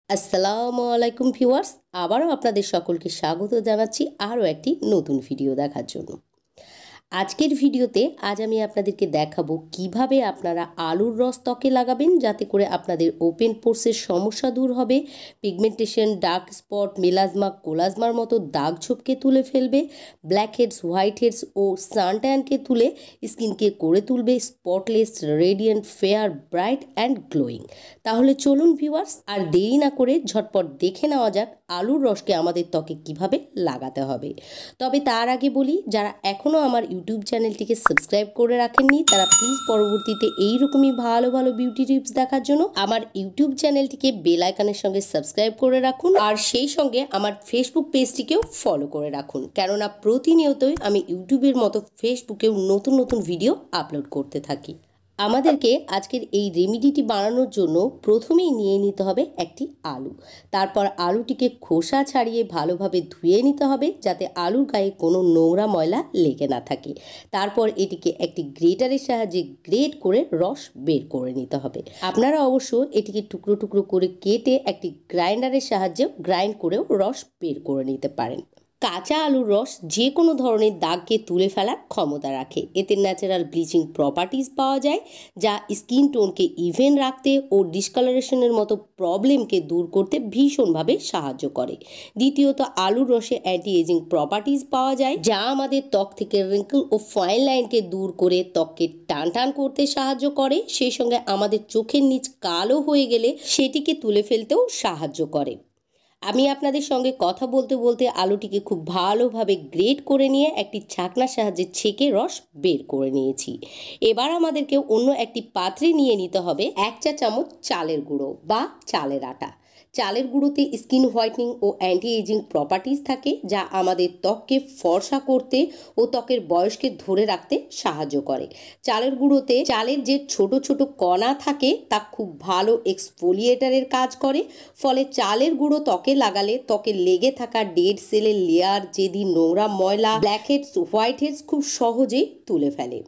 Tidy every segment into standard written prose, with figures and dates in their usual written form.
আসসালামু আলাইকুম ভিউয়ার্স, আবারও আপনাদের সকলকে স্বাগত জানাচ্ছি আরও একটি নতুন ভিডিও দেখার জন্য। আজকের ভিডিওতে আজ আমি আপনাদেরকে দেখাবো কিভাবে আপনারা আলুর রস ত্বকে লাগাবেন যাতে করে আপনাদের ওপেন পোরসের সমস্যা দূর হবে, পিগমেন্টেশন, ডার্ক স্পট, মেলাজমা, কোলাজমার মতো দাগ ছোপকে তুলে ফেলবে, ব্ল্যাক হেডস, হোয়াইট হেডস ও সানট্যানকে তুলে স্কিনকে করে তুলবে spotless, radiant, fair, bright and glowing. তাহলে চলুন ভিউয়ার্স, আর দেরি না করে ঝটপট দেখে নেওয়া যাক আলুর রসকে আমাদের ত্বকে কিভাবে লাগাতে হবে। তবে তার আগে বলি, যারা এখনও আমার ইউটিউব চ্যানেলটিকে সাবস্ক্রাইব করে রাখেননি তারা প্লিজ পরবর্তীতে এইরকমই ভালো ভালো বিউটি টিপস দেখার জন্য আমার ইউটিউব চ্যানেলটিকে বেল আইকনের সঙ্গে সাবস্ক্রাইব করে রাখুন, আর সেই সঙ্গে আমার ফেসবুক পেজটিকেও ফলো করে রাখুন, কেননা প্রতিনিয়তই আমি ইউটিউবের মতো ফেসবুকেও নতুন নতুন ভিডিও আপলোড করতে থাকি। আমাদেরকে আজকের এই রেমিডিটি বানানোর জন্য প্রথমেই নিয়ে নিতে হবে একটি আলু। তারপর আলুটিকে খোসা ছাড়িয়ে ভালোভাবে ধুয়ে নিতে হবে যাতে আলুর গায়ে কোনো নোংরা ময়লা লেগে না থাকে। তারপর এটিকে একটি গ্রেটারের সাহায্যে গ্রেট করে রস বের করে নিতে হবে। আপনারা অবশ্য এটিকে টুকরো টুকরো করে কেটে একটি গ্রাইন্ডারের সাহায্যে গ্রাইন্ড করেও রস বের করে নিতে পারেন। কাঁচা আলুর রস যে কোনো ধরনের দাগকে তুলে ফেলার ক্ষমতা রাখে। এতে ন্যাচারাল ব্লিচিং প্রপার্টিজ পাওয়া যায় যা স্কিন টোনকে ইভেন রাখতে ও ডিসকালারেশনের মতো প্রবলেমকে দূর করতে ভীষণভাবে সাহায্য করে। দ্বিতীয়ত, আলুর রসে অ্যান্টি এজিং প্রপার্টিজ পাওয়া যায় যা আমাদের ত্বক থেকে রিঙ্কল ও ফাইন লাইনকে দূর করে ত্বককে টান টান করতে সাহায্য করে। সেই সঙ্গে আমাদের চোখের নিচ কালো হয়ে গেলে সেটিকে তুলে ফেলতেও সাহায্য করে। আমি আপনাদের সঙ্গে কথা বলতে বলতে আলুটিকে খুব ভালোভাবে গ্রেট করে নিয়ে একটি ছাঁকনার সাহায্যে ছেঁকে রস বের করে নিয়েছি। এবার আমাদেরকে অন্য একটি পাত্রে নিয়ে নিতে হবে 1 চা চামচ চালের গুঁড়ো বা চালের আটা। চালের গুঁড়োতে স্কিন হোয়াইটনিং ও অ্যান্টি এজিং প্রপার্টিজ থাকে যা আমাদের ত্বককে ফর্সা করতে ও ত্বকের বয়সকে ধরে রাখতে সাহায্য করে। চালের গুঁড়োতে চালের যে ছোট ছোট কণা থাকে তা খুব ভালো এক্সফোলিয়েটারের কাজ করে, ফলে চালের গুঁড়ো ত্বকে লাগালে ত্বকে লেগে থাকা ডেড সেলের লেয়ার, জেদি নোংরা ময়লা, ব্ল্যাক হেডস, হোয়াইট হেডস খুব সহজেই তুলে ফেলে।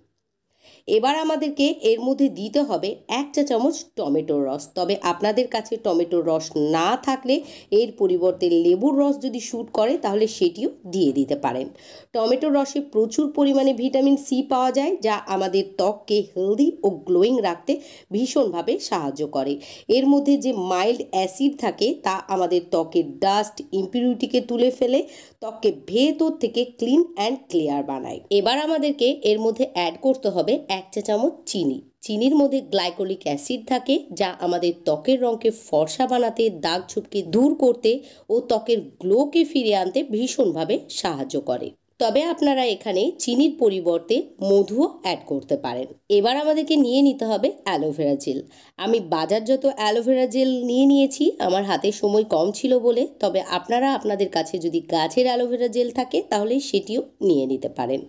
এবার আমাদেরকে এর মধ্যে দিতে হবে 1 চা চামচ টমেটোর রস। তবে আপনাদের কাছে টমেটোর রস না থাকলে এর পরিবর্তে লেবুর রস যদি শ্যুট করে তাহলে সেটিও দিয়ে দিতে পারেন। টমেটোর রসে প্রচুর পরিমাণে ভিটামিন সি পাওয়া যায় যা আমাদের ত্বককে হেলদি ও গ্লোয়িং রাখতে ভীষণভাবে সাহায্য করে। এর মধ্যে যে মাইল্ড অ্যাসিড থাকে তা আমাদের ত্বকের ডাস্ট, ইম্পিউরিটিকে তুলে ফেলে ত্বককে ভেতর থেকে ক্লিন অ্যান্ড ক্লিয়ার বানায়। এবার আমাদেরকে এর মধ্যে অ্যাড করতে হবে 1 চা চামচ চিনি। চিনির মধ্যে গ্লাইকোলিক অ্যাসিড থাকে যা আমাদের ত্বকের রঙকে ফর্সা বানাতে, দাগ ছোপকে দূর করতে ও ত্বকের গ্লোকে ফিরিয়ে আনতে ভীষণভাবে সাহায্য করে। তবে আপনারা এখানে চিনির পরিবর্তে মধুও অ্যাড করতে পারেন। এবার আমাদেরকে নিয়ে নিতে হবে অ্যালোভেরা জেল। আমি বাজারজাত অ্যালোভেরা জেল নিয়ে নিয়েছি, আমার হাতে সময় কম ছিল বলে। তবে আপনারা আপনাদের কাছে যদি গাছের অ্যালোভেরা জেল থাকে তাহলে সেটিও নিয়ে নিতে পারেন।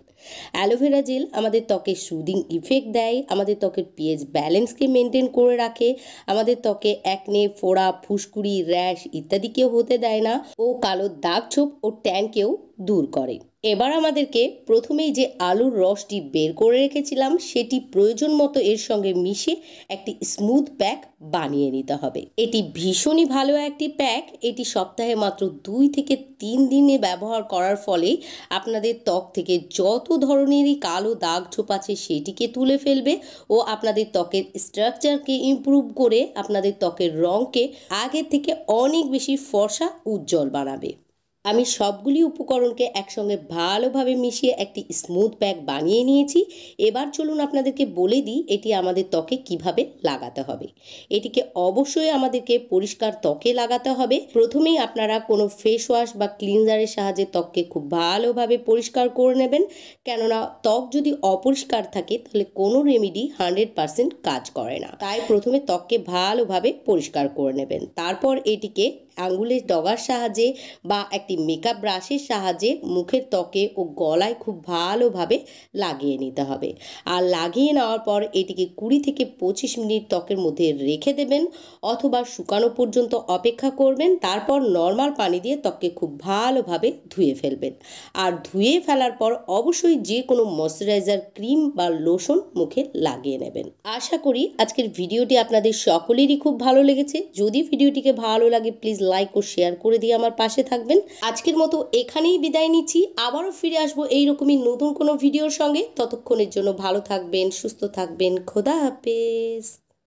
অ্যালোভেরা জেল আমাদের ত্বকে সুদিং ইফেক্ট দেয়, আমাদের ত্বকের পিএইচ ব্যালেন্সকে মেনটেন করে রাখে, আমাদের ত্বকে একনে, ফোড়া, ফুসকুড়ি, র্যাশ ইত্যাদিকেও হতে দেয় না ও কালো দাগ ছোপ ও ট্যানকেও দূর করে। এবার আমাদেরকে প্রথমেই যে আলুর রসটি বের করে রেখেছিলাম সেটি প্রয়োজন মতো এর সঙ্গে মিশিয়ে একটি স্মুথ প্যাক বানিয়ে নিতে হবে। এটি ভীষণই ভালো একটি প্যাক। এটি সপ্তাহে মাত্র 2 থেকে 3 দিনে ব্যবহার করার ফলে আপনাদের ত্বক থেকে যত ধরনেরই কালো দাগ ছোপ আছে সেটিকে তুলে ফেলবে ও আপনাদের ত্বকের স্ট্রাকচারকে ইমপ্রুভ করে আপনাদের ত্বকের রঙকে আগের থেকে অনেক বেশি ফর্সা, উজ্জ্বল বানাবে। আমি সবগুলি উপকরণকে একসঙ্গে ভালোভাবে মিশিয়ে একটি স্মুথ প্যাক বানিয়ে নিয়েছি। এবার চলুন আপনাদেরকে বলে দিই এটি আমাদের ত্বকে কিভাবে লাগাতে হবে। এটিকে অবশ্যই আমাদেরকে পরিষ্কার ত্বকে লাগাতে হবে। প্রথমেই আপনারা কোনো ফেস ওয়াশ বা ক্লিনজারের সাহায্যে ত্বককে খুব ভালোভাবে পরিষ্কার করে নেবেন, কেননা ত্বক যদি অপরিষ্কার থাকে তাহলে কোনো রেমেডি 100% কাজ করে না। তাই প্রথমে ত্বককে ভালোভাবে পরিষ্কার করে নেবেন। তারপর এটিকে আঙুলের ডগার সাহায্যে বা একটি মেকআপ ব্রাশের সাহায্যে মুখের ত্বকে ও গলায় খুব ভালোভাবে লাগিয়ে নিতে হবে। আর লাগিয়ে নেওয়ার পর এটিকে 20 থেকে 25 মিনিট ত্বকের মধ্যে রেখে দেবেন অথবা শুকানো পর্যন্ত অপেক্ষা করবেন। তারপর নর্মাল পানি দিয়ে ত্বককে খুব ভালোভাবে ধুয়ে ফেলবেন। আর ধুয়ে ফেলার পর অবশ্যই যে কোনো ময়শ্চারাইজার ক্রিম বা লোশন মুখে লাগিয়ে নেবেন। আশা করি আজকের ভিডিওটি আপনাদের সকলেরই খুব ভালো লেগেছে। যদি ভিডিওটিকে ভালো লাগে প্লিজ লাইক ও শেয়ার করে দিয়ে আমার পাশে থাকবেন। আজকের মতো এখানেই বিদায় নিচ্ছি। আবারও ফিরে আসবো এইরকমই নতুন কোনো ভিডিওর সঙ্গে। ততক্ষণের জন্য ভালো থাকবেন, সুস্থ থাকবেন। খোদা হাফেজ।